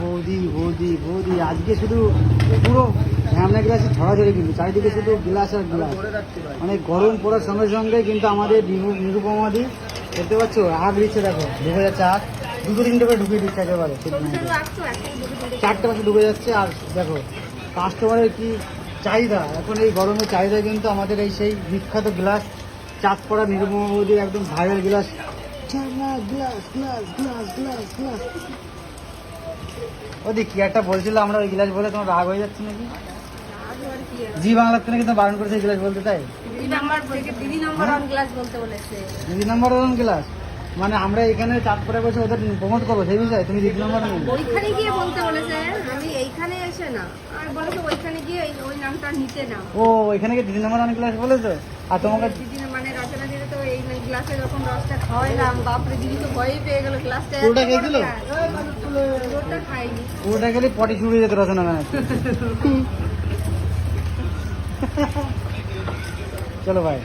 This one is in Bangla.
বৌদি বৌদি বৌদি আজকে শুধু পুরো ঝামনা গ্লাসে ছড়াছড়ি, কিন্তু চারিদিকে শুধু গ্লাস আর গ্লাস। মানে গরম পড়ার সঙ্গে সঙ্গে কিন্তু আমাদের নিরুপমাদি দেখতে পাচ্ছ আগ দিচ্ছে, দেখো ঢুকে যাচ্ছে আগ, দুটো তিনটে করে ঢুকিয়ে দিচ্ছে একেবারে, চারটে পাশে ঢুকে যাচ্ছে। আর দেখো কাস্টমারের কি চাহিদা, এখন এই গরমের চাহিদা কিন্তু আমাদের এই সেই বিখ্যাত গ্লাস, চাঁদ পড়া নিরুপমা বৌদির একদম viral glass, glass glass glass glass glass. ওদি কি একটা বলছিল, আমরা ওই গ্লাস বলে তোমার রাগ হয়ে যাচ্ছে নাকি? জি বাংলার থেকে কিন্তু বারণ করেছে গ্লাস বলতে, তাই দিদি নাম্বার ওয়ান গ্লাস। মানে আমরা এখানে চাঁদ পড়ে বসে ওদের প্রমোট করবো সেই বিষয়ে, তুমি দিদি নাম্বার নেই ওইখানে গিয়ে বলতে বলেছে, আমি এইখানে এসে না, আর বলেছে ওইখানে গিয়ে ওই নামটা নিতে না। ও ওইখানে গিয়ে দিদি নাম্বার ওয়ান গ্লাস বলেছো। আর তোমাকে দিদি মানে রচনা দিদি তো এই গ্লাসে যখন রসটা খাওয়াইলাম, বাপরে দিদি তো ভয়ই পেয়ে গেল, গ্লাসটা পুরোটা খেয়েছিল? ওটা খাইনি, ওটা গেলে পটি শুরু হয়ে যেত রচনা গান। চলো ভাই।